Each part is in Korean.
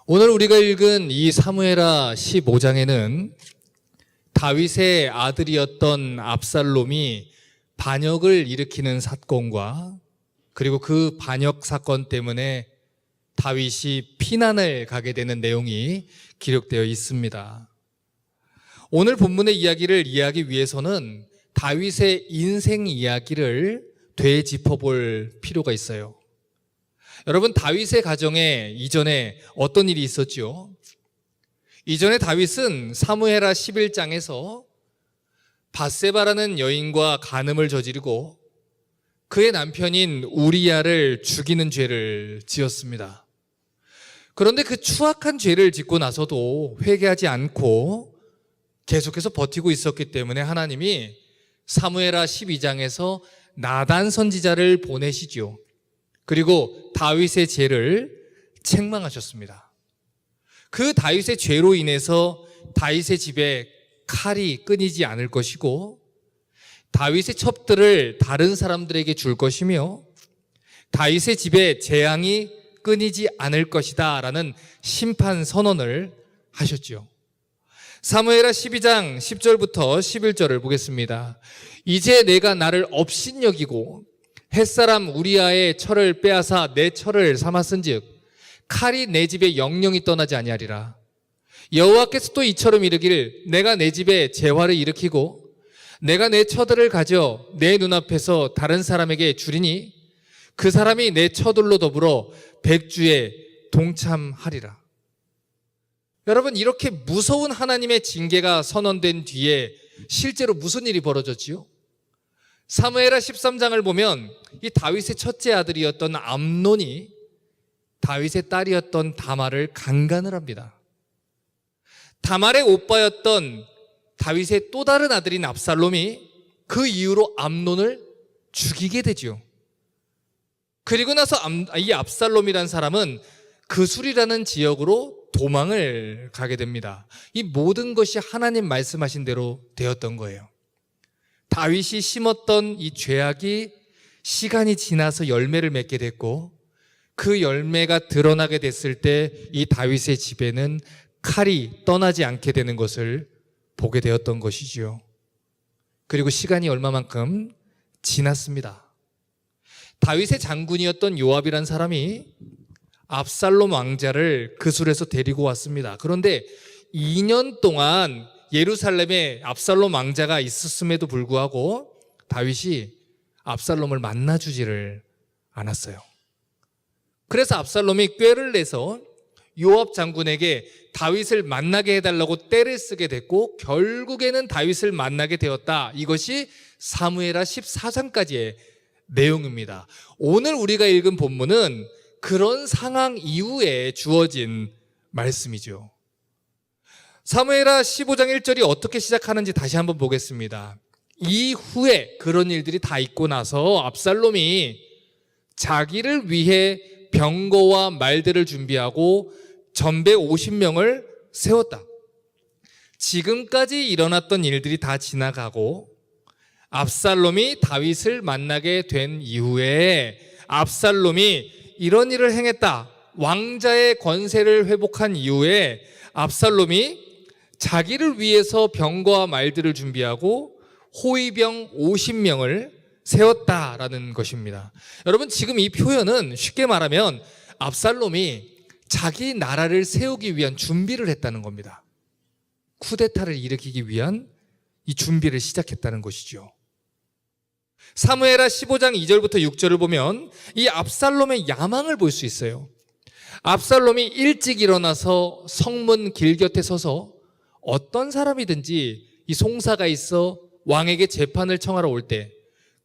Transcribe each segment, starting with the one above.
오늘 우리가 읽은 이 사무엘하 15장에는 다윗의 아들이었던 압살롬이 반역을 일으키는 사건과 그리고 그 반역 사건 때문에 다윗이 피난을 가게 되는 내용이 기록되어 있습니다. 오늘 본문의 이야기를 이해하기 위해서는 다윗의 인생 이야기를 되짚어볼 필요가 있어요. 여러분, 다윗의 가정에 이전에 어떤 일이 있었죠? 이전에 다윗은 사무엘하 11장에서 밧세바라는 여인과 간음을 저지르고 그의 남편인 우리야를 죽이는 죄를 지었습니다. 그런데 그 추악한 죄를 짓고 나서도 회개하지 않고 계속해서 버티고 있었기 때문에 하나님이 사무엘하 12장에서 나단 선지자를 보내시죠. 그리고 다윗의 죄를 책망하셨습니다. 그 다윗의 죄로 인해서 다윗의 집에 칼이 끊이지 않을 것이고 다윗의 첩들을 다른 사람들에게 줄 것이며 다윗의 집에 재앙이 끊이지 않을 것이다 라는 심판 선언을 하셨죠. 사무엘하 12장 10절부터 11절을 보겠습니다. 이제 내가 나를 업신여기고 햇사람 우리아의 철을 빼앗아 내 철을 삼았은즉 칼이 내 집에 영영이 떠나지 아니하리라. 여호와께서 또 이처럼 이르기를 내가 내 집에 재화를 일으키고 내가 내 처들을 가져 내 눈앞에서 다른 사람에게 주리니 그 사람이 내 처들로 더불어 백주에 동참하리라. 여러분, 이렇게 무서운 하나님의 징계가 선언된 뒤에 실제로 무슨 일이 벌어졌지요? 사무엘하 13장을 보면 이 다윗의 첫째 아들이었던 암논이 다윗의 딸이었던 다말을 강간을 합니다. 다말의 오빠였던 다윗의 또 다른 아들인 압살롬이 그 이후로 암논을 죽이게 되죠. 그리고 나서 이 압살롬이라는 사람은 그술이라는 지역으로 도망을 가게 됩니다. 이 모든 것이 하나님 말씀하신 대로 되었던 거예요. 다윗이 심었던 이 죄악이 시간이 지나서 열매를 맺게 됐고 그 열매가 드러나게 됐을 때 이 다윗의 집에는 칼이 떠나지 않게 되는 것을 보게 되었던 것이지요. 그리고 시간이 얼마만큼 지났습니다. 다윗의 장군이었던 요압이란 사람이 압살롬 왕자를 그술에서 데리고 왔습니다. 그런데 2년 동안 예루살렘에 압살롬 왕자가 있었음에도 불구하고 다윗이 압살롬을 만나주지를 않았어요. 그래서 압살롬이 꾀를 내서 요압 장군에게 다윗을 만나게 해달라고 떼를 쓰게 됐고 결국에는 다윗을 만나게 되었다. 이것이 사무엘하 14장까지의 내용입니다. 오늘 우리가 읽은 본문은 그런 상황 이후에 주어진 말씀이죠. 사무엘하 15장 1절이 어떻게 시작하는지 다시 한번 보겠습니다. 이후에 그런 일들이 다 있고 나서 압살롬이 자기를 위해 병거와 말들을 준비하고 전배 50명을 세웠다. 지금까지 일어났던 일들이 다 지나가고 압살롬이 다윗을 만나게 된 이후에 압살롬이 이런 일을 행했다. 왕자의 권세를 회복한 이후에 압살롬이 자기를 위해서 병거와 말들을 준비하고 호위병 50명을 세웠다라는 것입니다. 여러분, 지금 이 표현은 쉽게 말하면 압살롬이 자기 나라를 세우기 위한 준비를 했다는 겁니다. 쿠데타를 일으키기 위한 이 준비를 시작했다는 것이죠. 사무엘하 15장 2절부터 6절을 보면 이 압살롬의 야망을 볼 수 있어요. 압살롬이 일찍 일어나서 성문 길 곁에 서서 어떤 사람이든지 이 송사가 있어 왕에게 재판을 청하러 올 때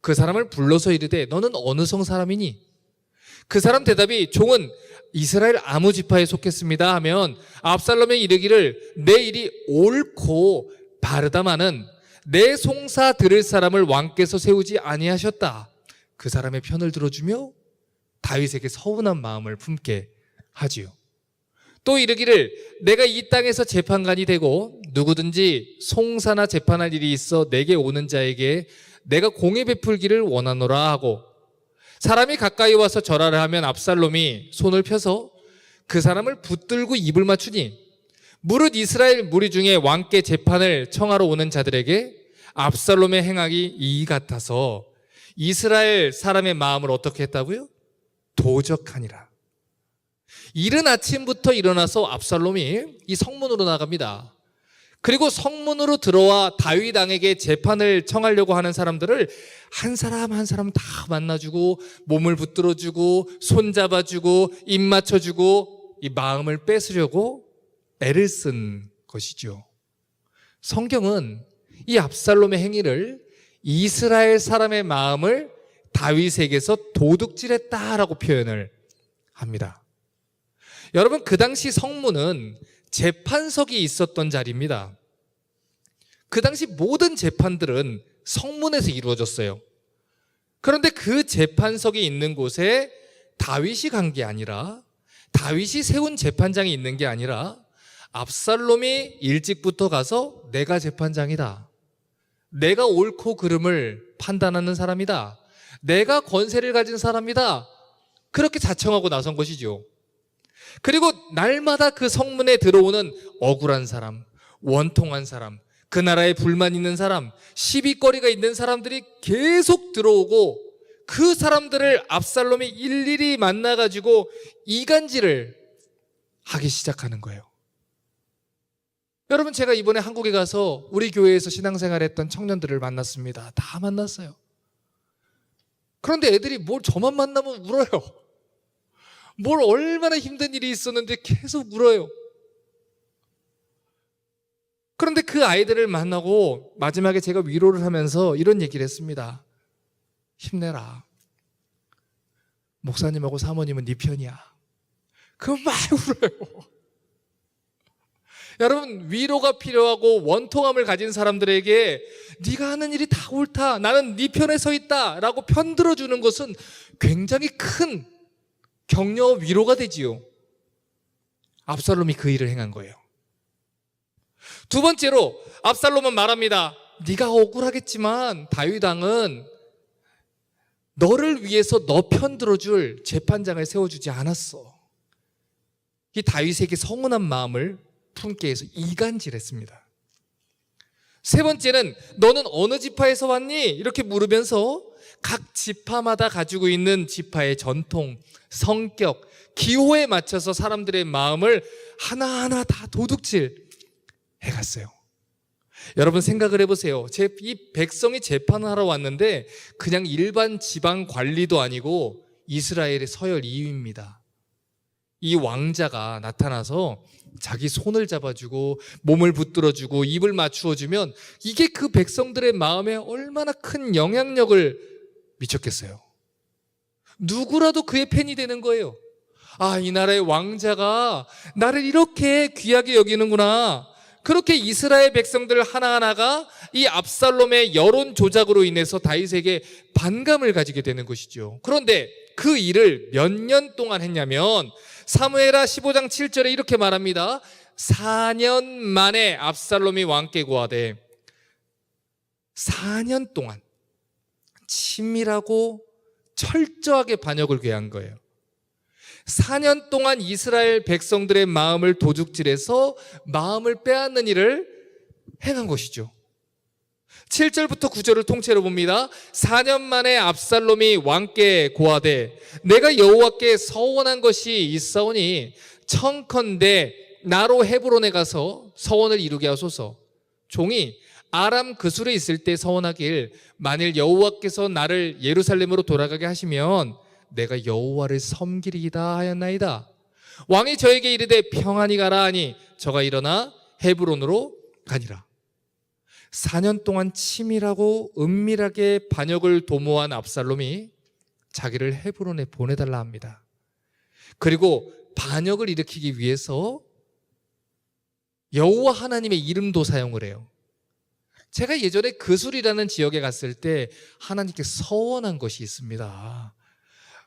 그 사람을 불러서 이르되 너는 어느 성 사람이니? 그 사람 대답이 종은 이스라엘 아무 지파에 속했습니다 하면 압살롬이 이르기를 내 일이 옳고 바르다마는 내 송사 들을 사람을 왕께서 세우지 아니하셨다. 그 사람의 편을 들어주며 다윗에게 서운한 마음을 품게 하지요. 또 이르기를 내가 이 땅에서 재판관이 되고 누구든지 송사나 재판할 일이 있어 내게 오는 자에게 내가 공의 베풀기를 원하노라 하고 사람이 가까이 와서 절하를 하면 압살롬이 손을 펴서 그 사람을 붙들고 입을 맞추니 무릇 이스라엘 무리 중에 왕께 재판을 청하러 오는 자들에게 압살롬의 행악이 이 같아서 이스라엘 사람의 마음을 어떻게 했다고요? 도적하니라. 이른 아침부터 일어나서 압살롬이 이 성문으로 나갑니다. 그리고 성문으로 들어와 다윗 왕에게 재판을 청하려고 하는 사람들을 한 사람 한 사람 다 만나주고 몸을 붙들어주고 손잡아주고 입 맞춰주고 이 마음을 뺏으려고 애를 쓴 것이죠. 성경은 이 압살롬의 행위를 이스라엘 사람의 마음을 다윗에게서 도둑질했다라고 표현을 합니다. 여러분, 그 당시 성문은 재판석이 있었던 자리입니다. 그 당시 모든 재판들은 성문에서 이루어졌어요. 그런데 그 재판석이 있는 곳에 다윗이 간 게 아니라, 다윗이 세운 재판장이 있는 게 아니라 압살롬이 일찍부터 가서 내가 재판장이다, 내가 옳고 그름을 판단하는 사람이다, 내가 권세를 가진 사람이다, 그렇게 자청하고 나선 것이죠. 그리고 날마다 그 성문에 들어오는 억울한 사람, 원통한 사람, 그 나라에 불만 있는 사람, 시비거리가 있는 사람들이 계속 들어오고 그 사람들을 압살롬이 일일이 만나가지고 이간질을 하기 시작하는 거예요. 여러분, 제가 이번에 한국에 가서 우리 교회에서 신앙생활했던 청년들을 만났습니다. 다 만났어요. 그런데 애들이 뭘 저만 만나면 울어요. 뭘 얼마나 힘든 일이 있었는데 계속 울어요. 그런데 그 아이들을 만나고 마지막에 제가 위로를 하면서 이런 얘기를 했습니다. 힘내라. 목사님하고 사모님은 네 편이야. 그거 많이 울어요. 여러분, 위로가 필요하고 원통함을 가진 사람들에게 네가 하는 일이 다 옳다, 나는 네 편에 서 있다 라고 편들어주는 것은 굉장히 큰 격려와 위로가 되지요. 압살롬이 그 일을 행한 거예요. 두 번째로 압살롬은 말합니다. 네가 억울하겠지만 다윗 왕은 너를 위해서 너 편 들어줄 재판장을 세워주지 않았어. 이 다윗에게 서운한 마음을 품게 해서 이간질했습니다. 세 번째는 너는 어느 지파에서 왔니? 이렇게 물으면서 각 지파마다 가지고 있는 지파의 전통, 성격, 기호에 맞춰서 사람들의 마음을 하나하나 다 도둑질 해갔어요. 여러분, 생각을 해보세요. 이 백성이 재판을 하러 왔는데 그냥 일반 지방 관리도 아니고 이스라엘의 서열 2위입니다. 이 왕자가 나타나서 자기 손을 잡아주고 몸을 붙들어주고 입을 맞추어주면 이게 그 백성들의 마음에 얼마나 큰 영향력을 미쳤겠어요. 누구라도 그의 팬이 되는 거예요. 아, 이 나라의 왕자가 나를 이렇게 귀하게 여기는구나. 그렇게 이스라엘 백성들 하나하나가 이 압살롬의 여론 조작으로 인해서 다윗에게 반감을 가지게 되는 것이죠. 그런데 그 일을 몇 년 동안 했냐면 사무엘하 15장 7절에 이렇게 말합니다. 4년 만에 압살롬이 왕께 구하되 4년 동안 친밀하고 철저하게 반역을 괴한 거예요. 4년 동안 이스라엘 백성들의 마음을 도둑질해서 마음을 빼앗는 일을 행한 것이죠. 7절부터 9절을 통째로 봅니다. 4년 만에 압살롬이 왕께 고하되 내가 여호와께 서원한 것이 있사오니 청컨대 나로 헤브론에 가서 서원을 이루게 하소서. 종이 아람 그술에 있을 때 서원하길 만일 여호와께서 나를 예루살렘으로 돌아가게 하시면 내가 여호와를 섬기리이다 하였나이다. 왕이 저에게 이르되 평안히 가라 하니 저가 일어나 헤브론으로 가니라. 4년 동안 치밀하고 은밀하게 반역을 도모한 압살롬이 자기를 헤브론에 보내달라 합니다. 그리고 반역을 일으키기 위해서 여호와 하나님의 이름도 사용을 해요. 제가 예전에 그술이라는 지역에 갔을 때 하나님께 서원한 것이 있습니다.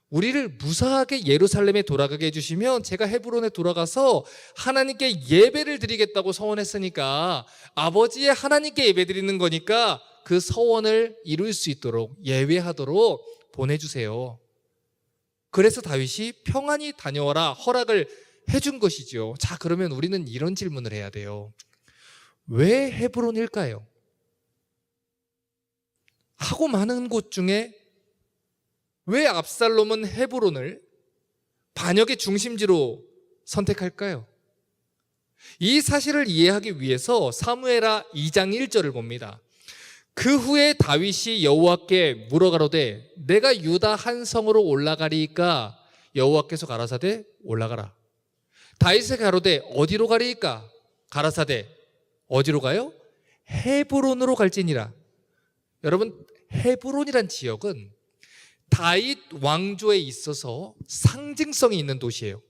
우리를 무사하게 예루살렘에 돌아가게 해주시면 제가 헤브론에 돌아가서 하나님께 예배를 드리겠다고 서원했으니까 아버지의 하나님께 예배 드리는 거니까 그 서원을 이룰 수 있도록 예외하도록 보내주세요. 그래서 다윗이 평안히 다녀와라 허락을 해준 것이죠. 자, 그러면 우리는 이런 질문을 해야 돼요. 왜 헤브론일까요? 하고 많은 곳 중에 왜 압살롬은 헤브론을 반역의 중심지로 선택할까요? 이 사실을 이해하기 위해서 사무엘하 2장 1절을 봅니다. 그 후에 다윗이 여호와께 물어가로되 내가 유다 한 성으로 올라가리이까 여호와께서 가라사대 올라가라. 다윗이 가로되 어디로 가리이까 가라사대 어디로 가요? 헤브론으로 갈지니라. 여러분, 헤브론이란 지역은 다윗 왕조에 있어서 상징성이 있는 도시예요.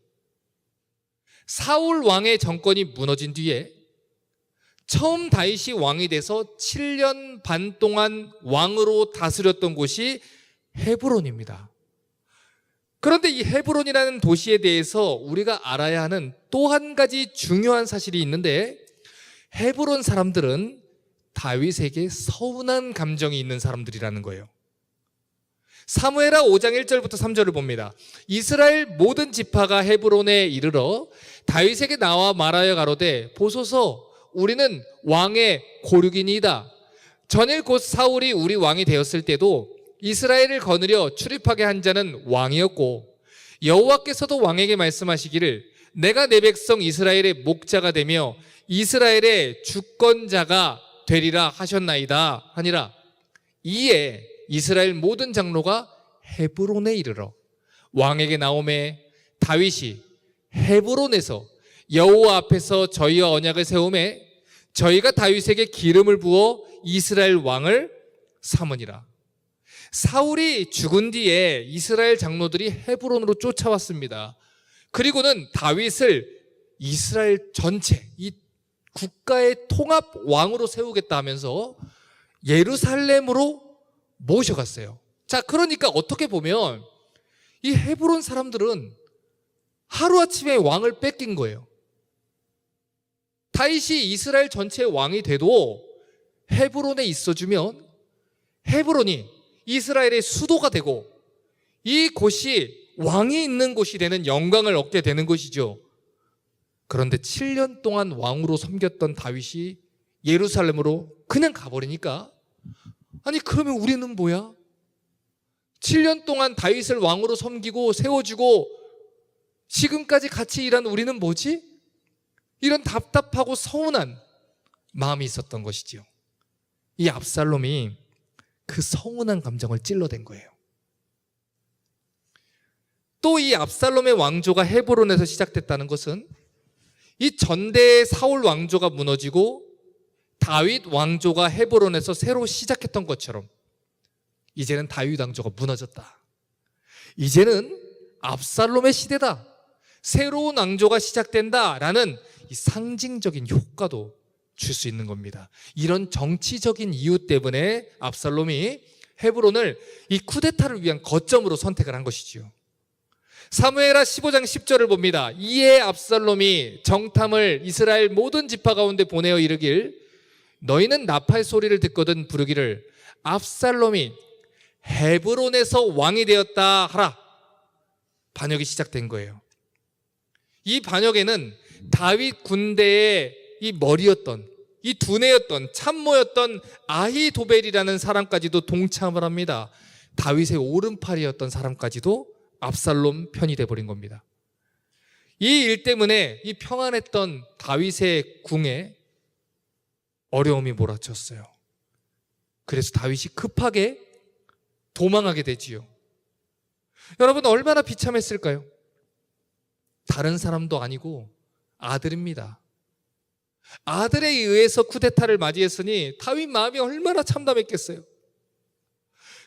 사울 왕의 정권이 무너진 뒤에 처음 다윗이 왕이 돼서 7년 반 동안 왕으로 다스렸던 곳이 헤브론입니다. 그런데 이 헤브론이라는 도시에 대해서 우리가 알아야 하는 또 한 가지 중요한 사실이 있는데, 헤브론 사람들은 다윗에게 서운한 감정이 있는 사람들이라는 거예요. 사무엘하 5장 1절부터 3절을 봅니다. 이스라엘 모든 지파가 헤브론에 이르러 다윗에게 나와 말하여 가로되 보소서 우리는 왕의 고륙이니이다. 전일 곧 사울이 우리 왕이 되었을 때도 이스라엘을 거느려 출입하게 한 자는 왕이었고 여호와께서도 왕에게 말씀하시기를 내가 내 백성 이스라엘의 목자가 되며 이스라엘의 주권자가 되리라 하셨나이다 하니라. 이에 이스라엘 모든 장로가 헤브론에 이르러 왕에게 나오매 다윗이 헤브론에서 여호와 앞에서 저희와 언약을 세우매 저희가 다윗에게 기름을 부어 이스라엘 왕을 삼으니라. 사울이 죽은 뒤에 이스라엘 장로들이 헤브론으로 쫓아왔습니다. 그리고는 다윗을 이스라엘 전체 이 국가의 통합 왕으로 세우겠다 하면서 예루살렘으로 모셔갔어요. 자, 그러니까 어떻게 보면 이 헤브론 사람들은 하루아침에 왕을 뺏긴 거예요. 다윗이 이스라엘 전체의 왕이 돼도 헤브론에 있어주면 헤브론이 이스라엘의 수도가 되고 이 곳이 왕이 있는 곳이 되는 영광을 얻게 되는 것이죠. 그런데 7년 동안 왕으로 섬겼던 다윗이 예루살렘으로 그냥 가버리니까, 아니 그러면 우리는 뭐야? 7년 동안 다윗을 왕으로 섬기고 세워주고 지금까지 같이 일한 우리는 뭐지? 이런 답답하고 서운한 마음이 있었던 것이지요. 이 압살롬이 그 서운한 감정을 찔러댄 거예요. 또 이 압살롬의 왕조가 헤브론에서 시작됐다는 것은 이 전대의 사울 왕조가 무너지고 다윗 왕조가 헤브론에서 새로 시작했던 것처럼 이제는 다윗 왕조가 무너졌다. 이제는 압살롬의 시대다. 새로운 왕조가 시작된다라는 이 상징적인 효과도 줄 수 있는 겁니다. 이런 정치적인 이유 때문에 압살롬이 헤브론을 이 쿠데타를 위한 거점으로 선택을 한 것이지요. 사무엘하 15장 10절을 봅니다. 이에 압살롬이 정탐을 이스라엘 모든 지파 가운데 보내어 이르길 너희는 나팔 소리를 듣거든 부르기를 압살롬이 헤브론에서 왕이 되었다 하라. 반역이 시작된 거예요. 이 반역에는 다윗 군대의 이 머리였던, 이 두뇌였던, 참모였던 아히도벨이라는 사람까지도 동참을 합니다. 다윗의 오른팔이었던 사람까지도 압살롬 편이 돼버린 겁니다. 이 일 때문에 이 평안했던 다윗의 궁에 어려움이 몰아쳤어요. 그래서 다윗이 급하게 도망하게 되지요. 여러분, 얼마나 비참했을까요? 다른 사람도 아니고 아들입니다. 아들에 의해서 쿠데타를 맞이했으니 다윗 마음이 얼마나 참담했겠어요.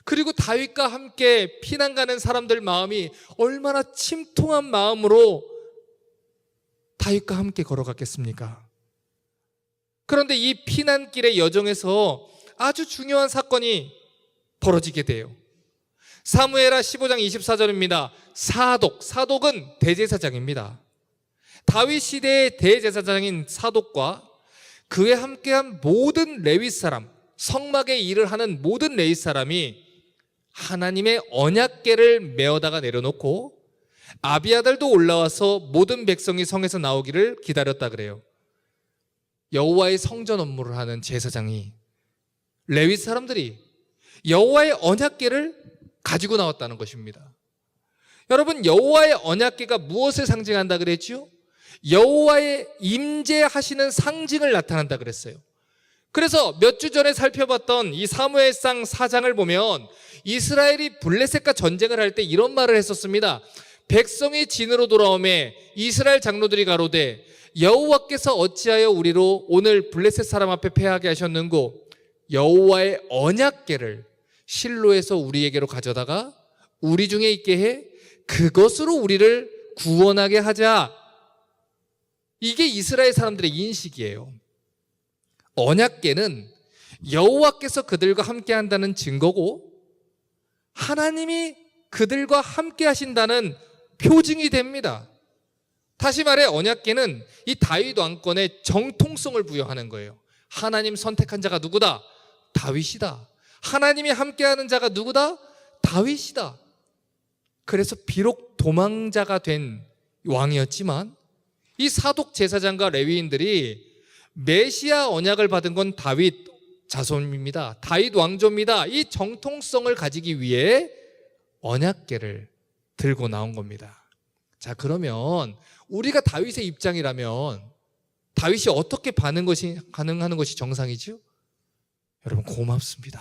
그리고 다윗과 함께 피난 가는 사람들 마음이 얼마나 침통한 마음으로 다윗과 함께 걸어갔겠습니까? 그런데 이 피난길의 여정에서 아주 중요한 사건이 벌어지게 돼요. 사무엘하 15장 24절입니다. 사독은 대제사장입니다. 다윗 시대의 대제사장인 사독과 그에 함께한 모든 레위 사람, 성막의 일을 하는 모든 레위 사람이 하나님의 언약궤를 메어다가 내려놓고 아비아달도 올라와서 모든 백성이 성에서 나오기를 기다렸다 그래요. 여호와의 성전 업무를 하는 제사장이, 레위 사람들이 여호와의 언약궤를 가지고 나왔다는 것입니다. 여러분, 여호와의 언약궤가 무엇을 상징한다 그랬죠? 여호와의 임재하시는 상징을 나타난다 그랬어요. 그래서 몇 주 전에 살펴봤던 이 사무엘상 4장을 보면 이스라엘이 블레셋과 전쟁을 할 때 이런 말을 했었습니다. 백성이 진으로 돌아오매 이스라엘 장로들이 가로되 여호와께서 어찌하여 우리로 오늘 블레셋 사람 앞에 패하게 하셨는고 여호와의 언약궤를 실로에서 우리에게로 가져다가 우리 중에 있게 해 그것으로 우리를 구원하게 하자. 이게 이스라엘 사람들의 인식이에요. 언약궤는 여호와께서 그들과 함께 한다는 증거고 하나님이 그들과 함께 하신다는 표징이 됩니다. 다시 말해 언약궤는 이 다윗 왕권의 정통성을 부여하는 거예요. 하나님 선택한 자가 누구다? 다윗이다. 하나님이 함께하는 자가 누구다? 다윗이다. 그래서 비록 도망자가 된 왕이었지만 이 사독 제사장과 레위인들이 메시아 언약을 받은 건 다윗 자손입니다. 다윗 왕조입니다. 이 정통성을 가지기 위해 언약궤를 들고 나온 겁니다. 자, 그러면 우리가 다윗의 입장이라면 다윗이 어떻게 반응하는 것이 정상이죠? 여러분, 고맙습니다.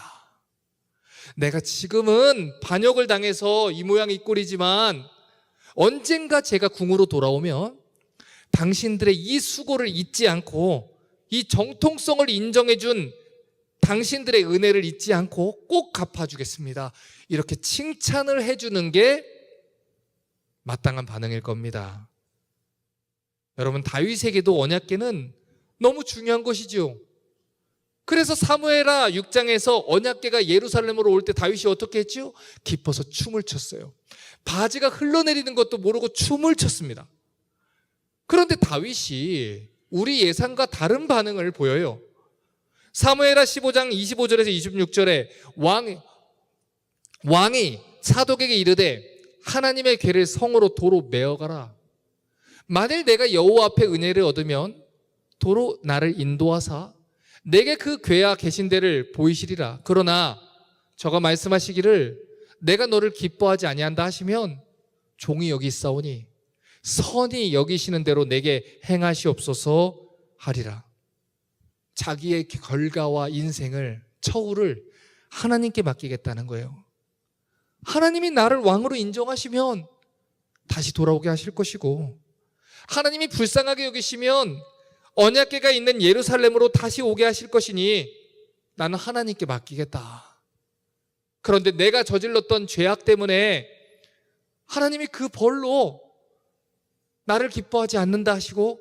내가 지금은 반역을 당해서 이 모양 이 꼴이지만 언젠가 제가 궁으로 돌아오면 당신들의 이 수고를 잊지 않고 이 정통성을 인정해준 당신들의 은혜를 잊지 않고 꼭 갚아주겠습니다. 이렇게 칭찬을 해주는 게 마땅한 반응일 겁니다. 여러분, 다윗에게도 언약궤는 너무 중요한 것이죠. 그래서 사무엘하 6장에서 언약궤가 예루살렘으로 올 때 다윗이 어떻게 했죠? 기뻐서 춤을 췄어요. 바지가 흘러내리는 것도 모르고 춤을 췄습니다. 그런데 다윗이 우리 예상과 다른 반응을 보여요. 사무엘하 15장 25절에서 26절에 왕이 사독에게 이르되 하나님의 궤를 성으로 도로 메어가라. 만일 내가 여호와 앞에 은혜를 얻으면 도로 나를 인도하사 내게 그 궤와 계신 데를 보이시리라. 그러나 저가 말씀하시기를 내가 너를 기뻐하지 아니한다 하시면 종이 여기 있사오니 선히 여기시는 대로 내게 행하시옵소서 하리라. 자기의 결과와 인생을, 처우를 하나님께 맡기겠다는 거예요. 하나님이 나를 왕으로 인정하시면 다시 돌아오게 하실 것이고 하나님이 불쌍하게 여기시면 언약궤가 있는 예루살렘으로 다시 오게 하실 것이니 나는 하나님께 맡기겠다. 그런데 내가 저질렀던 죄악 때문에 하나님이 그 벌로 나를 기뻐하지 않는다 하시고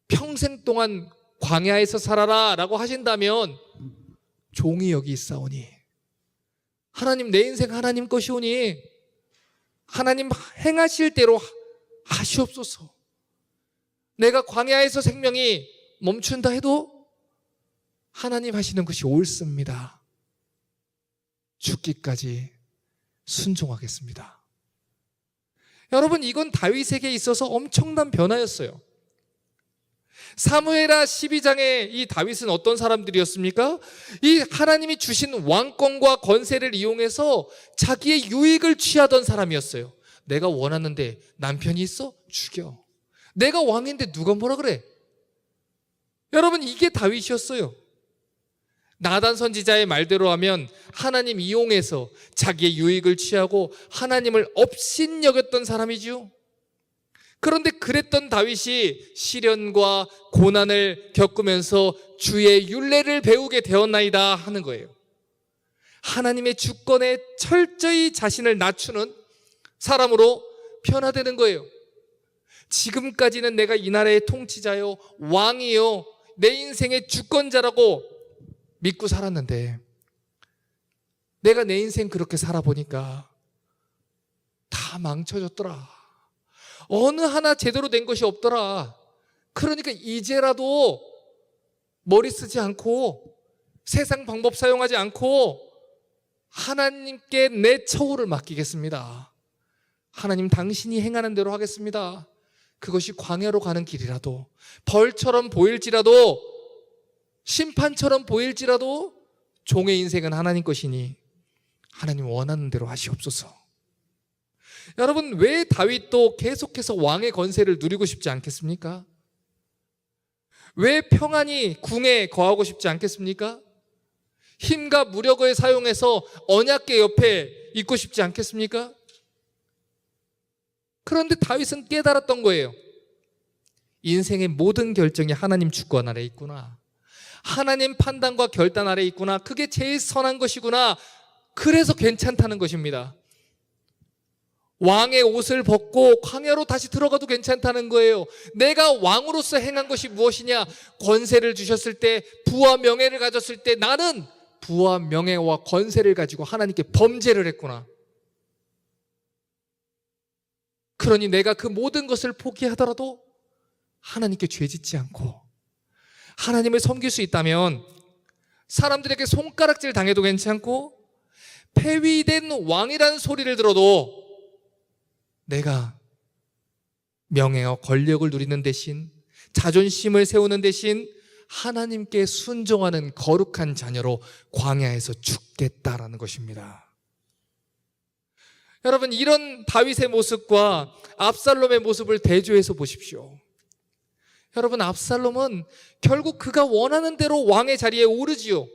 평생 동안 광야에서 살아라 라고 하신다면 종이 여기 있사오니 하나님, 내 인생 하나님 것이오니 하나님 행하실 대로 하시옵소서. 내가 광야에서 생명이 멈춘다 해도 하나님 하시는 것이 옳습니다. 죽기까지 순종하겠습니다. 여러분, 이건 다윗에게 있어서 엄청난 변화였어요. 사무엘하 12장에 이 다윗은 어떤 사람들이었습니까? 이 하나님이 주신 왕권과 권세를 이용해서 자기의 유익을 취하던 사람이었어요. 내가 원하는데 남편이 있어? 죽여. 내가 왕인데 누가 뭐라 그래? 여러분, 이게 다윗이었어요. 나단 선지자의 말대로 하면 하나님 이용해서 자기의 유익을 취하고 하나님을 업신여겼던 사람이죠. 그런데 그랬던 다윗이 시련과 고난을 겪으면서 주의 율례를 배우게 되었나이다 하는 거예요. 하나님의 주권에 철저히 자신을 낮추는 사람으로 변화되는 거예요. 지금까지는 내가 이 나라의 통치자요, 왕이요, 내 인생의 주권자라고 믿고 살았는데 내가 내 인생 그렇게 살아보니까 다 망쳐졌더라. 어느 하나 제대로 된 것이 없더라. 그러니까 이제라도 머리 쓰지 않고 세상 방법 사용하지 않고 하나님께 내 처우를 맡기겠습니다. 하나님 당신이 행하는 대로 하겠습니다. 그것이 광야로 가는 길이라도, 벌처럼 보일지라도, 심판처럼 보일지라도 종의 인생은 하나님 것이니 하나님 원하는 대로 하시옵소서. 여러분, 왜 다윗도 계속해서 왕의 권세를 누리고 싶지 않겠습니까? 왜 평안히 궁에 거하고 싶지 않겠습니까? 힘과 무력을 사용해서 언약궤 옆에 있고 싶지 않겠습니까? 그런데 다윗은 깨달았던 거예요. 인생의 모든 결정이 하나님 주권 아래 있구나. 하나님 판단과 결단 아래 있구나. 그게 제일 선한 것이구나. 그래서 괜찮다는 것입니다. 왕의 옷을 벗고 광야로 다시 들어가도 괜찮다는 거예요. 내가 왕으로서 행한 것이 무엇이냐? 권세를 주셨을 때, 부와 명예를 가졌을 때 나는 부와 명예와 권세를 가지고 하나님께 범죄를 했구나. 그러니 내가 그 모든 것을 포기하더라도 하나님께 죄짓지 않고 하나님을 섬길 수 있다면 사람들에게 손가락질 당해도 괜찮고 폐위된 왕이라는 소리를 들어도 내가 명예와 권력을 누리는 대신, 자존심을 세우는 대신 하나님께 순종하는 거룩한 자녀로 광야에서 죽겠다라는 것입니다. 여러분, 이런 다윗의 모습과 압살롬의 모습을 대조해서 보십시오. 여러분, 압살롬은 결국 그가 원하는 대로 왕의 자리에 오르지요.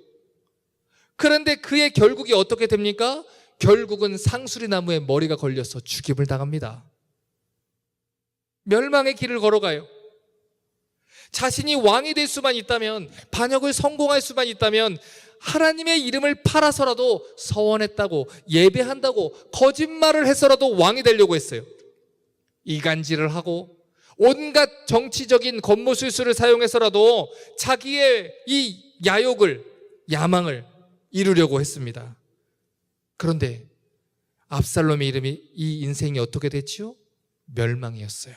그런데 그의 결국이 어떻게 됩니까? 결국은 상수리 나무에 머리가 걸려서 죽임을 당합니다. 멸망의 길을 걸어가요. 자신이 왕이 될 수만 있다면, 반역을 성공할 수만 있다면 하나님의 이름을 팔아서라도 서원했다고, 예배한다고, 거짓말을 해서라도 왕이 되려고 했어요. 이간질을 하고 온갖 정치적인 겉모술수를 사용해서라도 자기의 이 야욕을, 야망을 이루려고 했습니다. 그런데 압살롬의 이 인생이 어떻게 됐지요? 멸망이었어요.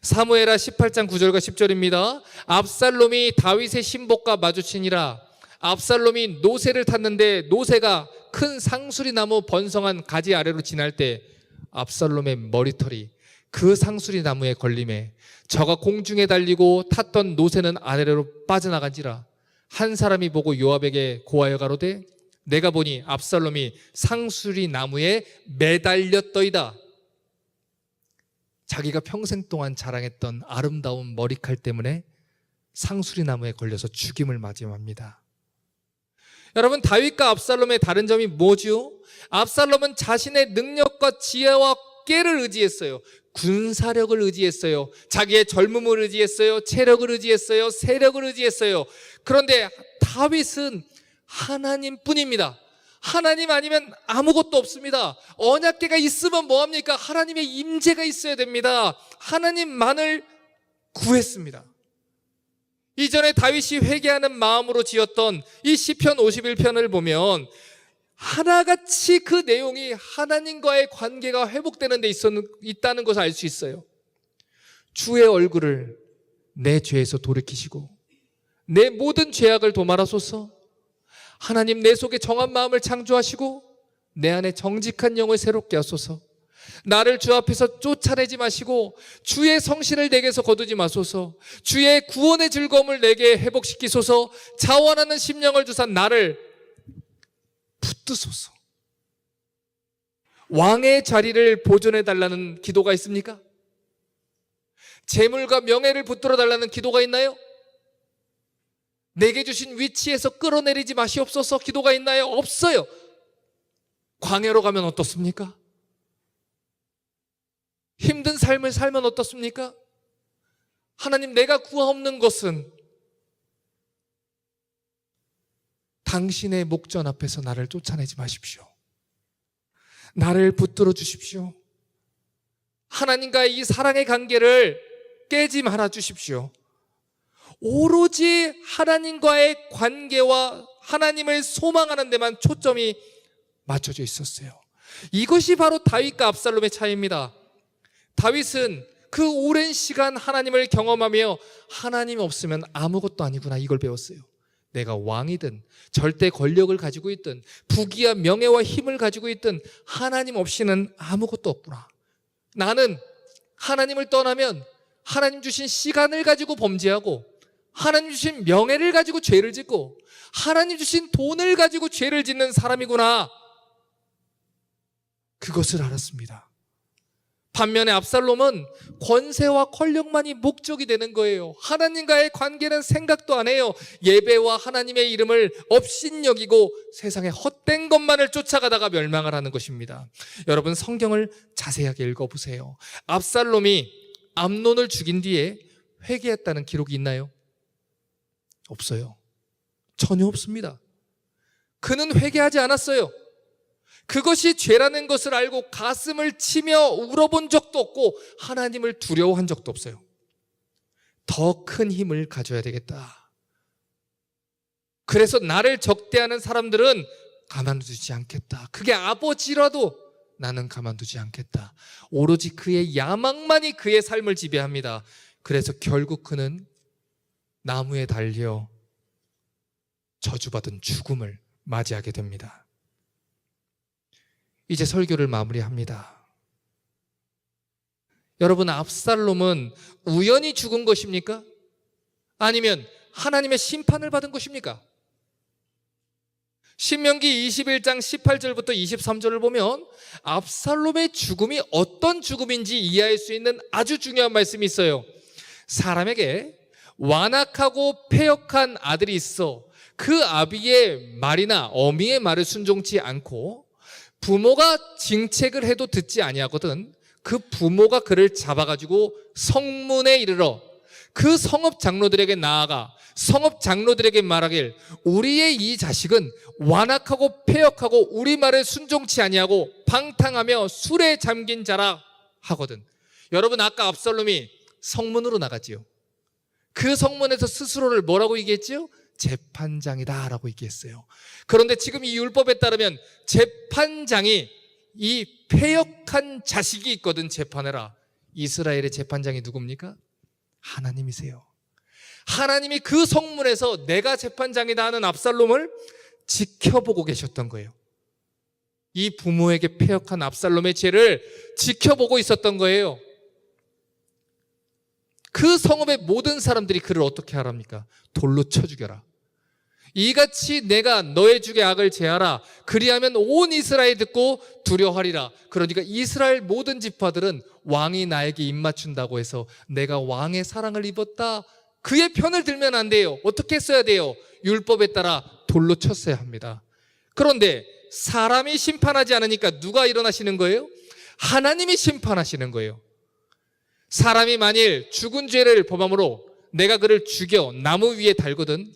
사무엘하 18장 9절과 10절입니다. 압살롬이 다윗의 신복과 마주치니라. 압살롬이 노새를 탔는데 노새가 큰 상수리 나무 번성한 가지 아래로 지날 때 압살롬의 머리털이 그 상수리 나무에 걸림에 저가 공중에 달리고 탔던 노새는 아래로 빠져나간지라. 한 사람이 보고 요압에게 고하여 가로되 내가 보니 압살롬이 상수리 나무에 매달렸더이다. 자기가 평생 동안 자랑했던 아름다운 머리칼 때문에 상수리 나무에 걸려서 죽임을 맞이합니다. 여러분, 다윗과 압살롬의 다른 점이 뭐지요? 압살롬은 자신의 능력과 지혜와 꾀를 의지했어요. 군사력을 의지했어요. 자기의 젊음을 의지했어요. 체력을 의지했어요. 세력을 의지했어요. 그런데 다윗은 하나님뿐입니다. 하나님 아니면 아무것도 없습니다. 언약궤가 있으면 뭐합니까? 하나님의 임재가 있어야 됩니다. 하나님만을 구했습니다. 이전에 다윗이 회개하는 마음으로 지었던 이 시편 51편을 보면 하나같이 그 내용이 하나님과의 관계가 회복되는 데 있다는 것을 알 수 있어요. 주의 얼굴을 내 죄에서 돌이키시고 내 모든 죄악을 도말하소서. 하나님, 내 속에 정한 마음을 창조하시고 내 안에 정직한 영을 새롭게 하소서. 나를 주 앞에서 쫓아내지 마시고 주의 성실을 내게서 거두지 마소서. 주의 구원의 즐거움을 내게 회복시키소서. 자원하는 심령을 주사 나를 붙드소서. 왕의 자리를 보존해달라는 기도가 있습니까? 재물과 명예를 붙들어 달라는 기도가 있나요? 내게 주신 위치에서 끌어내리지 마시옵소서 기도가 있나요? 없어요. 광야로 가면 어떻습니까? 힘든 삶을 살면 어떻습니까? 하나님, 내가 구하옵는 것은 당신의 목전 앞에서 나를 쫓아내지 마십시오. 나를 붙들어 주십시오. 하나님과의 이 사랑의 관계를 깨지 말아 주십시오. 오로지 하나님과의 관계와 하나님을 소망하는 데만 초점이 맞춰져 있었어요. 이것이 바로 다윗과 압살롬의 차이입니다. 다윗은 그 오랜 시간 하나님을 경험하며 하나님이 없으면 아무것도 아니구나, 이걸 배웠어요. 내가 왕이든 절대 권력을 가지고 있든 부귀와 명예와 힘을 가지고 있든 하나님 없이는 아무것도 없구나. 나는 하나님을 떠나면 하나님 주신 시간을 가지고 범죄하고 하나님 주신 명예를 가지고 죄를 짓고 하나님 주신 돈을 가지고 죄를 짓는 사람이구나. 그것을 알았습니다. 반면에 압살롬은 권세와 권력만이 목적이 되는 거예요. 하나님과의 관계는 생각도 안 해요. 예배와 하나님의 이름을 업신여기고 세상에 헛된 것만을 쫓아가다가 멸망을 하는 것입니다. 여러분, 성경을 자세하게 읽어보세요. 압살롬이 암논을 죽인 뒤에 회개했다는 기록이 있나요? 없어요. 전혀 없습니다. 그는 회개하지 않았어요. 그것이 죄라는 것을 알고 가슴을 치며 울어본 적도 없고 하나님을 두려워한 적도 없어요. 더 큰 힘을 가져야 되겠다. 그래서 나를 적대하는 사람들은 가만두지 않겠다. 그게 아버지라도 나는 가만두지 않겠다. 오로지 그의 야망만이 그의 삶을 지배합니다. 그래서 결국 그는 나무에 달려 저주받은 죽음을 맞이하게 됩니다. 이제 설교를 마무리합니다. 여러분, 압살롬은 우연히 죽은 것입니까? 아니면 하나님의 심판을 받은 것입니까? 신명기 21장 18절부터 23절을 보면 압살롬의 죽음이 어떤 죽음인지 이해할 수 있는 아주 중요한 말씀이 있어요. 사람에게 완악하고 패역한 아들이 있어 그 아비의 말이나 어미의 말을 순종치 않고 부모가 징책을 해도 듣지 아니하거든 그 부모가 그를 잡아가지고 성문에 이르러 그 성읍 장로들에게 나아가 성읍 장로들에게 말하길 우리의 이 자식은 완악하고 패역하고 우리 말을 순종치 아니하고 방탕하며 술에 잠긴 자라 하거든. 여러분, 아까 압살롬이 성문으로 나갔지요. 그 성문에서 스스로를 뭐라고 얘기했지요? 재판장이다 라고 얘기했어요. 그런데 지금 이 율법에 따르면 재판장이 이 패역한 자식이 있거든 재판해라. 이스라엘의 재판장이 누굽니까? 하나님이세요. 하나님이 그 성문에서 내가 재판장이다 하는 압살롬을 지켜보고 계셨던 거예요. 이 부모에게 패역한 압살롬의 죄를 지켜보고 있었던 거예요. 그 성읍의 모든 사람들이 그를 어떻게 하랍니까? 돌로 쳐 죽여라. 이같이 내가 너의 죽의 악을 제하라. 그리하면 온 이스라엘이 듣고 두려워하리라. 그러니까 이스라엘 모든 지파들은 왕이 나에게 입맞춘다고 해서 내가 왕의 사랑을 입었다, 그의 편을 들면 안 돼요. 어떻게 했어야 돼요? 율법에 따라 돌로 쳤어야 합니다. 그런데 사람이 심판하지 않으니까 누가 일어나시는 거예요? 하나님이 심판하시는 거예요. 사람이 만일 죽은 죄를 범함으로 내가 그를 죽여 나무 위에 달거든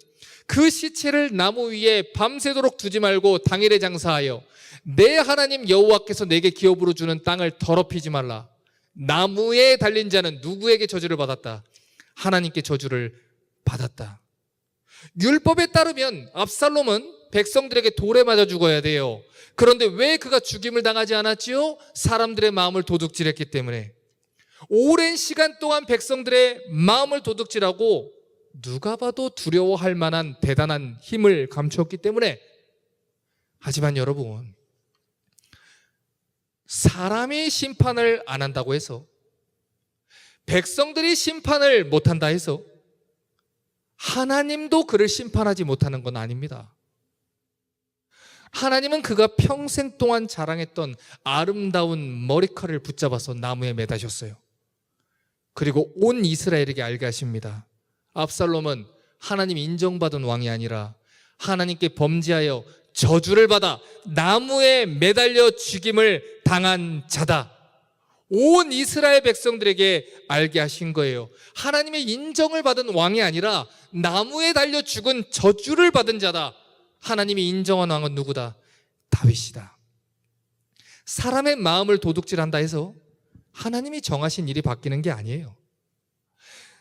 그 시체를 나무 위에 밤새도록 두지 말고 당일에 장사하여 내 하나님 여호와께서 내게 기업으로 주는 땅을 더럽히지 말라. 나무에 달린 자는 누구에게 저주를 받았다? 하나님께 저주를 받았다. 율법에 따르면 압살롬은 백성들에게 돌에 맞아 죽어야 돼요. 그런데 왜 그가 죽임을 당하지 않았지요? 사람들의 마음을 도둑질했기 때문에. 오랜 시간 동안 백성들의 마음을 도둑질하고 누가 봐도 두려워할 만한 대단한 힘을 감추었기 때문에. 하지만 여러분, 사람이 심판을 안 한다고 해서, 백성들이 심판을 못한다 해서 하나님도 그를 심판하지 못하는 건 아닙니다. 하나님은 그가 평생 동안 자랑했던 아름다운 머리카락을 붙잡아서 나무에 매다셨어요. 그리고 온 이스라엘에게 알게 하십니다. 압살롬은 하나님 인정받은 왕이 아니라 하나님께 범죄하여 저주를 받아 나무에 매달려 죽임을 당한 자다. 온 이스라엘 백성들에게 알게 하신 거예요. 하나님의 인정을 받은 왕이 아니라 나무에 달려 죽은 저주를 받은 자다. 하나님이 인정한 왕은 누구다? 다윗이다. 사람의 마음을 도둑질한다 해서 하나님이 정하신 일이 바뀌는 게 아니에요.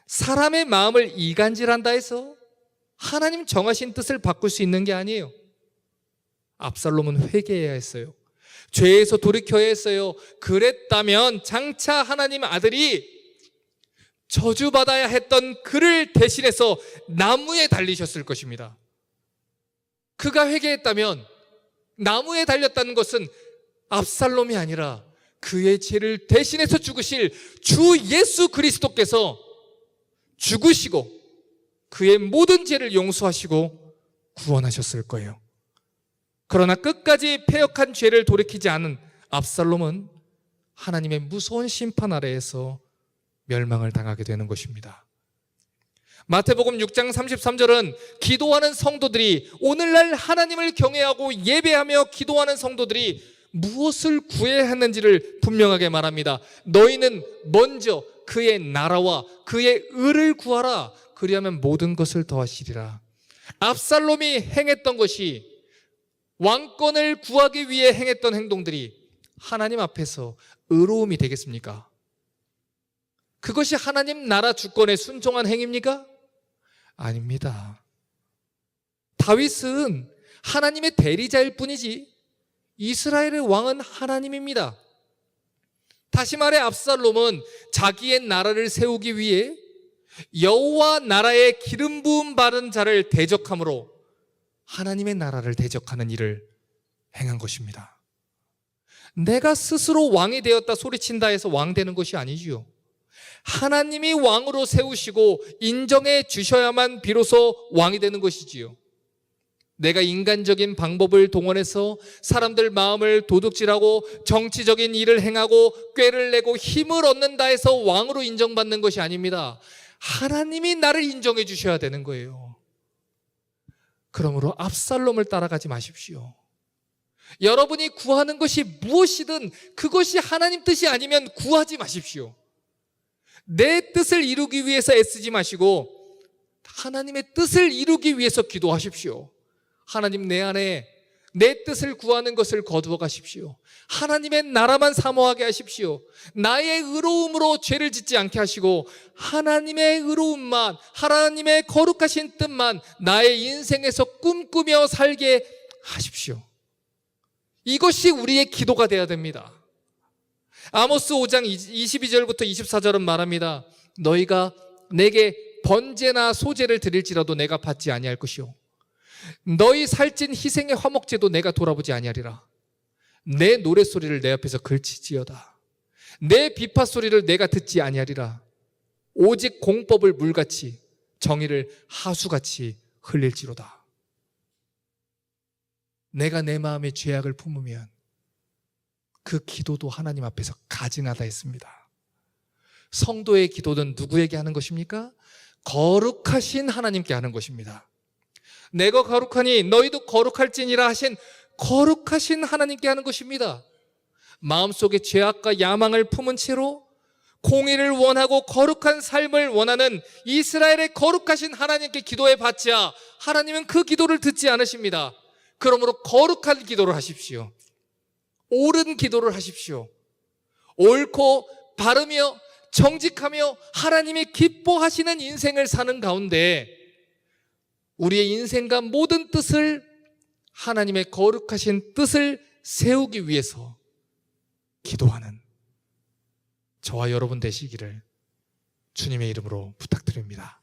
사람의 마음을 이간질한다 해서 하나님 정하신 뜻을 바꿀 수 있는 게 아니에요. 압살롬은 회개해야 했어요. 죄에서 돌이켜야 했어요. 그랬다면 장차 하나님 아들이 저주받아야 했던 그를 대신해서 나무에 달리셨을 것입니다. 그가 회개했다면 나무에 달렸다는 것은 압살롬이 아니라 그의 죄를 대신해서 죽으실 주 예수 그리스도께서 죽으시고 그의 모든 죄를 용서하시고 구원하셨을 거예요. 그러나 끝까지 패역한 죄를 돌이키지 않은 압살롬은 하나님의 무서운 심판 아래에서 멸망을 당하게 되는 것입니다. 마태복음 6장 33절은 기도하는 성도들이, 오늘날 하나님을 경외하고 예배하며 기도하는 성도들이 무엇을 구해야 하는지를 분명하게 말합니다. 너희는 먼저 그의 나라와 그의 의를 구하라. 그리하면 모든 것을 더하시리라. 압살롬이 행했던 것이, 왕권을 구하기 위해 행했던 행동들이 하나님 앞에서 의로움이 되겠습니까? 그것이 하나님 나라 주권에 순종한 행위입니까? 아닙니다. 다윗은 하나님의 대리자일 뿐이지 이스라엘의 왕은 하나님입니다. 다시 말해 압살롬은 자기의 나라를 세우기 위해 여호와 나라의 기름 부음 받은 자를 대적함으로 하나님의 나라를 대적하는 일을 행한 것입니다. 내가 스스로 왕이 되었다 소리친다 해서 왕 되는 것이 아니지요. 하나님이 왕으로 세우시고 인정해 주셔야만 비로소 왕이 되는 것이지요. 내가 인간적인 방법을 동원해서 사람들 마음을 도둑질하고 정치적인 일을 행하고 꾀를 내고 힘을 얻는다 해서 왕으로 인정받는 것이 아닙니다. 하나님이 나를 인정해 주셔야 되는 거예요. 그러므로 압살롬을 따라가지 마십시오. 여러분이 구하는 것이 무엇이든 그것이 하나님 뜻이 아니면 구하지 마십시오. 내 뜻을 이루기 위해서 애쓰지 마시고 하나님의 뜻을 이루기 위해서 기도하십시오. 하나님, 내 안에 내 뜻을 구하는 것을 거두어 가십시오. 하나님의 나라만 사모하게 하십시오. 나의 의로움으로 죄를 짓지 않게 하시고 하나님의 의로움만, 하나님의 거룩하신 뜻만 나의 인생에서 꿈꾸며 살게 하십시오. 이것이 우리의 기도가 되어야 됩니다. 아모스 5장 22절부터 24절은 말합니다. 너희가 내게 번제나 소제를 드릴지라도 내가 받지 아니할 것이요, 너희 살찐 희생의 화목제도 내가 돌아보지 아니하리라. 내 노랫소리를 내 앞에서 걸치지어다. 내 비파소리를 내가 듣지 아니하리라. 오직 공법을 물같이 정의를 하수같이 흘릴지로다. 내가 내 마음에 죄악을 품으면 그 기도도 하나님 앞에서 가증하다 했습니다. 성도의 기도는 누구에게 하는 것입니까? 거룩하신 하나님께 하는 것입니다. 내가 거룩하니 너희도 거룩할지니라 하신 거룩하신 하나님께 하는 것입니다. 마음속에 죄악과 야망을 품은 채로 공의를 원하고 거룩한 삶을 원하는 이스라엘의 거룩하신 하나님께 기도해 봤자 하나님은 그 기도를 듣지 않으십니다. 그러므로 거룩한 기도를 하십시오. 옳은 기도를 하십시오. 옳고 바르며 정직하며 하나님이 기뻐하시는 인생을 사는 가운데 우리의 인생과 모든 뜻을 하나님의 거룩하신 뜻을 세우기 위해서 기도하는 저와 여러분 되시기를 주님의 이름으로 부탁드립니다.